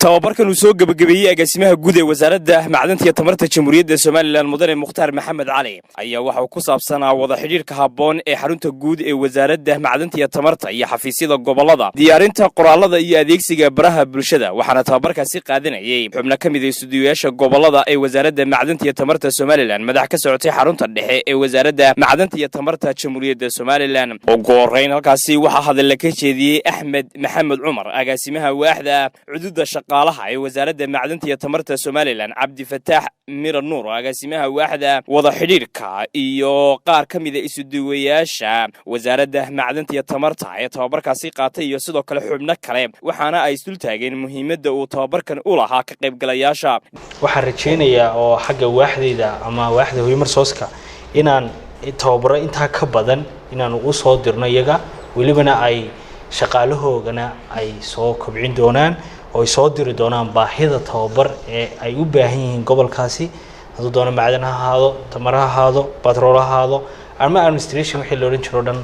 tababarkan uu soo gabagabeeyay agaasimaha guud ee wasaaradda macdanta iyo tamarta jamhuuriyadda Soomaaliland mudane Mukhtaar Maxamed Cali ayaa waxa uu ku saabsanaa wada xiriirka habboon ee xarunta guud ee wasaaradda macdanta iyo tamarta iyo xafiisyada gobolada diyaarinta qoraalada iyo adeegsiga baraha bulshada waxaana tababarkaasi qaadanayay xubno ka mid ah studiyoyaasha gobolada ee wasaaradda macdanta iyo tamarta Soomaaliland madax ka socotay xarunta dhexe ee wasaaradda macdanta iyo tamarta jamhuuriyadda Soomaaliland ugu horeyn halkaasi waxa hadal ka jeediyay Axmed Maxamed Cumar agaasimaha waaxda cududa shaqaalaha ee wasaaradda macdanta iyo tamarta Soomaaliland Cabdi Fataax Mira Nuur agaasimaha waaxda wada xiriirka iyo qaar ka mid ah studiyoyaasha wasaaradda macdanta iyo tamarta ee tababarkaasi qaatay iyo sidoo kale xubno kale waxaana ay isdul taageen muhiimadda uu tababarkan u lahaa ka qaybgalayaasha waxaan rajeynayaa oo xagga waaxdeeda ama waaxda Human Resource-ka inaan tababaro inta ka badan inaan u soo dirno iyaga walibana ay shaqaalahoogana ay soo kobcin doonaan oo ay soo diri doonaan baahida tababar ee ay u baahan yihiin gobolkaasi haduu doono macdan ha ahaado tamar ha ahaado batrool ha ahaado ama administration wixii loo oran jiro dhan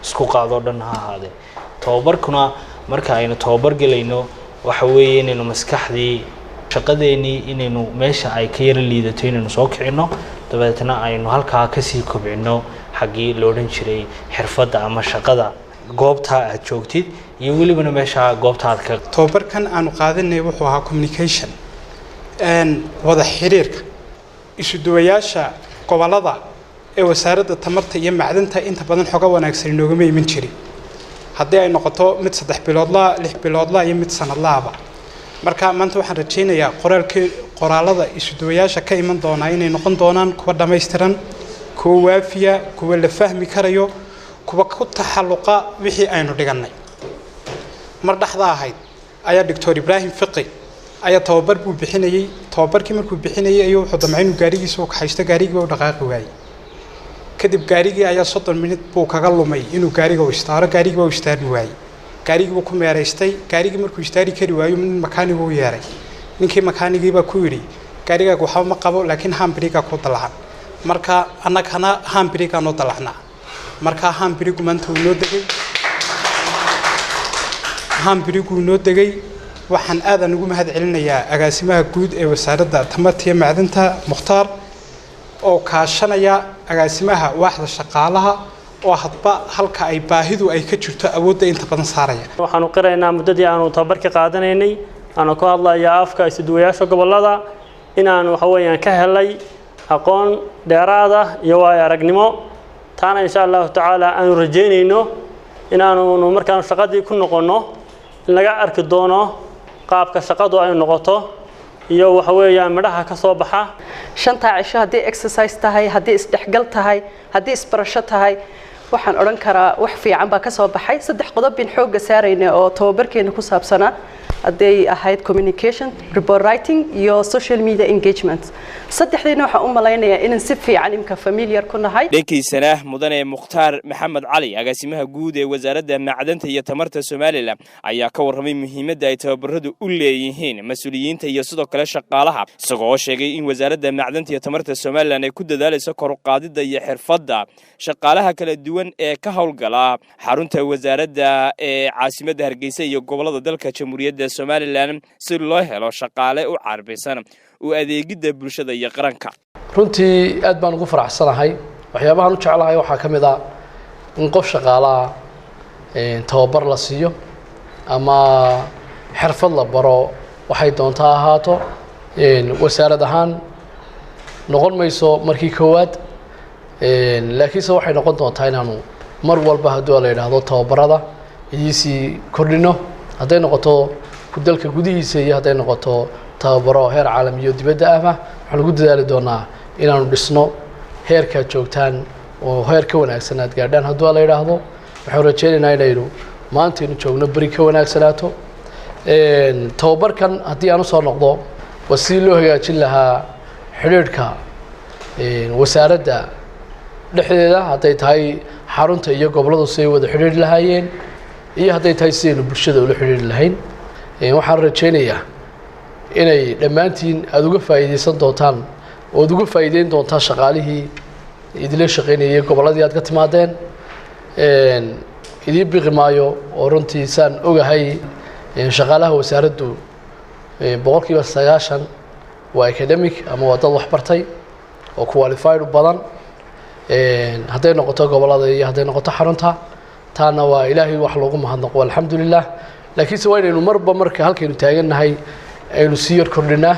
isku qaado dhan ha ahaade tababarkuna marka aynu tababar galayno waxa weeye inaynu maskaxdii shaqadeeni inaynu meesha ay ka yar liidato inaynu soo kicino dabeetana aynu halkaa ka sii kobcino xaqii loo oran jiray xirfadda ama shaqada goobta aad joogtid iyo walibana meesha goobta aad ka tababarkan aanu qaadanay wuxuu ahaa communication wada xiriirka isu duwayaasha gobolada ee wasaaradda tamarta iyo macdanta inta badan xoga wanaagsan inooga iman jiray haddii ay noqoto mid 3 biloodla 6 biloodla iyo mid sanadlaaba marka maanta waxaan rajeynayaa qoraalada isu duwayaasha ka iman doona inay noqon doonaan kuwa dhameystiran kuwa waafiya kuwa la fahmi karayo kuwa ku taxalluqa wixii aynu dhiganay mar dhaxda ahayd ayaa Dr. Ibrahim Fiqi ayaa tababar buu bixinayay tababarkii markuu bixinayay ayuu wuxuu damcay inuu gaarigiisa uu ka haysto gaarigii uu dhaqaaqi waayay kadib gaarigii ayaa 30 minute buu kaga lumay inuu gaariga u istaaro gaarigii uu istaari waayay gaarigii uu ku meereystay gaarigii markuu istaari kari waayo makaanigu uu yeeray ninkii makaanigii baa ku yiri gaariga waxa ma qabo laakiin handbrake ku dalacan marka annagana handbrake noo dalacna marka handbrake maanta uu noo degay waxaan aadan ugu mahad celinayaa agaasimaha guud ee wasaaradda tamarta iyo macdanta Mukhtaar oo kaashanaya agaasimaha waaxda shaqaalaha oo hadba halka ay baahidu ay ka jirto awoodda inta badan saaraya waxaanu qiraynaa muddadii aanu tababarka qaadanaynay aanu ka hadlayaa afka isduwayaasha gobolada inaan waxa weeyaan ka helay aqoon dheeraad ah iyo waay aragnimo taana insha Allah taala aanu rajeynayno inaanu markaan shaqadii ku noqono laga arki doono qaabka shaqadu ay noqoto iyo waxa weeyaan midhaha ka soo baxa shanta cisho hadii exercise tahay hadii isdhexgal tahay hadii isbarasho tahay waxaan oran karaa wax fiican baa ka soo baxay saddex qodob bin xooga saarayna oo tababarkeena ku saabsanaa haday ahayd communication report writing iyo social media engagement saddexdeena waxa u maleynayaa in si fiican imka familiar ku nahay dhankiisana mudane Mukhtaar Maxamed Cali agaasimaha guud ee wasaaradda macdanta iyo tamarta Soomaaliland ayaa ka warramay muhiimadda ay tababaradu u leeyihiin mas'uuliyiinta iyo sidoo kale shaqaalaha isagoo sheegay in wasaaradda macdanta iyo tamarta Soomaaliland ay ku dadaalayso kor u qaadida iyo xirfadda shaqaalaha kala duwan ee ka hawlgala xarunta wasaaradda ee caasimadda Hargeysa iyo gobolada dalka jamhuuriyadda Soomaaliland si loo helo shaqaale u carbisan oo adeegida bulshada iyo qaranka runtii aad baan ugu faraxsanahay waxyaabaha aan u jeclahay waxa kamid ah in qof shaqaalaha tababar la siiyo ama xirfad la baro waxay doontaa ahaato wasaarad ahaan noqon mayso markii koowaad laakiinse waxay noqon doontaa inaanu mar walba haddii la yiraahdo tababarada idisi kordhino haday noqoto dalka gudihiisa iyo haday noqoto tababaro heer caalami iyo dibadda ah waxaan ugu dadaali doonaa inaanu dhisno heerka joogtaan oo heer ka wanaagsan aad gaadhaan haddii la yiraahdo waxaan rajeynaynaa inaynu maanta inuu joogno bari ka wanaagsanaato tababarkan haddii aan soo noqdo wasiil loo hagaajin lahaa xiriirka wasaaradda dhexdeeda haday tahay xarunta iyo goboladu si wada xiriir lahaayeen iyo haday tahay si bulshada ula xiriir lahayn waxaan rajeynayaa inay dhammaantiin aad uga faa'iideysan doontaan oo uga faa'iideyn doontaan shaqaalihii idila shaqeynayay goboladii aad ka timaadeen idii biqi maayo oo runtii saan ogahay shaqaalaha wasaaraddu boqolkiiba 90 waa academic ama waa dad wax bartay oo qualified u badan hadday noqoto gobolada iyo hadday noqoto xarunta taana waa ilaahay wax loogu mahadnaqo alxamdulilah laakiinse waa inaynu marba marka halkaynu taagannahay aynu sii yar kordhinaa